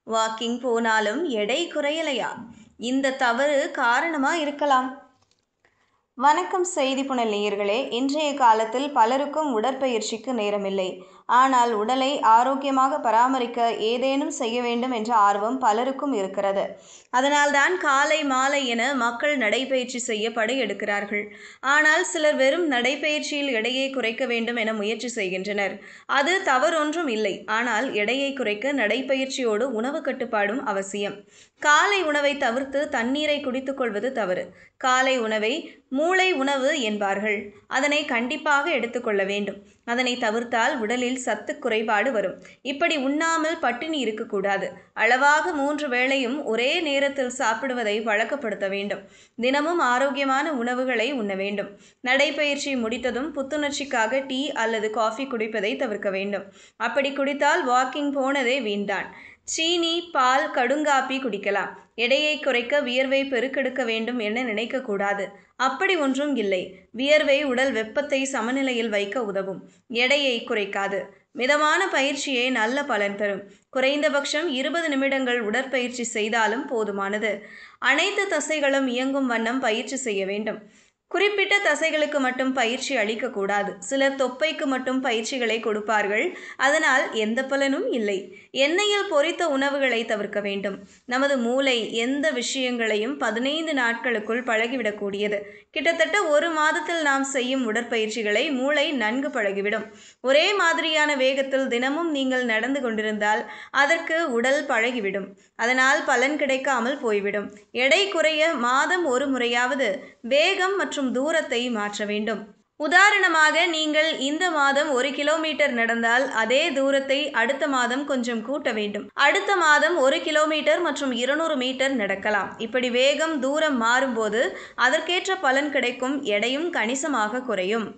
Walking போனாலும் எடை குறையலையா? இந்த தவறு காரணமா இருக்கலாம். வணக்கம் செய்தி புனல் நேயர்களே. இன்றைய காலத்தில் பலருக்கும் உடற்பயிற்சிக்கு நேரமில்லை. ஆனால் உடலை ஆரோக்கியமாக பராமரிக்க ஏதேனும் செய்ய வேண்டும் என்ற ஆர்வம் பலருக்கும் இருக்கிறது. அதனால்தான் காலை மாலை என மக்கள் நடைபயிற்சி செய்ய படையெடுக்கிறார்கள். ஆனால் சிலர் வெறும் நடைபயிற்சியில் எடையை குறைக்க வேண்டும் என முயற்சி செய்கின்றனர். அது தவறொன்றும் இல்லை. ஆனால் எடையை குறைக்க நடைபயிற்சியோடு உணவு கட்டுப்பாடும் அவசியம். காலை உணவை தவிர்த்து தண்ணீரை குடித்துக் கொள்வது தவறு. காலை உணவை மூளை உணவு என்பார்கள். அதனை கண்டிப்பாக எடுத்துக்கொள்ள வேண்டும். அதனை தவிர்த்தால் உடலில் சத்து குறைபாடு வரும். இப்படி உண்ணாமல் பட்டினி இருக்கக்கூடாது. அளவாக 3 வேளையும் ஒரே நேரத்தில் சாப்பிடுவதை வழக்கப்படுத்த வேண்டும். தினமும் ஆரோக்கியமான உணவுகளை உண்ண வேண்டும். நடைபயிற்சி முடித்ததும் புத்துணர்ச்சிக்காக டீ அல்லது காஃபி குடிப்பதை தவிர்க்க வேண்டும். அப்படி குடித்தால் வாக்கிங் போனதே வீண்தான். சீனி, பால், கடுங்காப்பி குடிக்கலாம். எடையை குறைக்க வியர்வை பெருக்கெடுக்க வேண்டும் என நினைக்கக்கூடாது. அப்படி ஒன்றும் இல்லை. வியர்வை உடல் வெப்பத்தை சமநிலையில் வைக்க உதவும். எடையை குறைக்காது. மிதமான பயிற்சியே நல்ல பலன் தரும். குறைந்தபட்சம் 20 நிமிடங்கள் உடற்பயிற்சி செய்தாலும் போதுமானது. அனைத்து தசைகளும் இயங்கும் வண்ணம் பயிற்சி செய்ய வேண்டும். குறிப்பிட்ட தசைகளுக்கு மட்டும் பயிற்சி அளிக்கக்கூடாது. சிலர் தொப்பைக்கு மட்டும் பயிற்சிகளை கொடுப்பார்கள். அதனால் எந்த பலனும் இல்லை. எண்ணெயில் பொரித்த உணவுகளை தவிர்க்க வேண்டும். நமது மூளை எந்த விஷயங்களையும் 15 நாட்களுக்குள் பழகிவிடக்கூடியது. கிட்டத்தட்ட 1 மாதத்தில் நாம் செய்யும் உடற்பயிற்சிகளை மூளை நன்கு பழகிவிடும். ஒரே மாதிரியான வேகத்தில் தினமும் நீங்கள் நடந்து கொண்டிருந்தால் அதற்கு உடல் பழகிவிடும். அதனால் பலன் கிடைக்காமல் போய்விடும். எடை குறைய மாதம் 1 முறையாவது வேகம் மற்றும் தூரத்தை மாற்ற வேண்டும். உதாரணமாக, நீங்கள் இந்த மாதம் 1 கிலோமீட்டர் நடந்தால் அதே தூரத்தை அடுத்த மாதம் கொஞ்சம் கூட்ட வேண்டும். அடுத்த மாதம் 1 கிலோமீட்டர் மற்றும் 200 மீட்டர் நடக்கலாம். இப்படி வேகம், தூரம் மாறும்போது அதற்கேற்ற பலன் கிடைக்கும். எடையும் கணிசமாக குறையும்.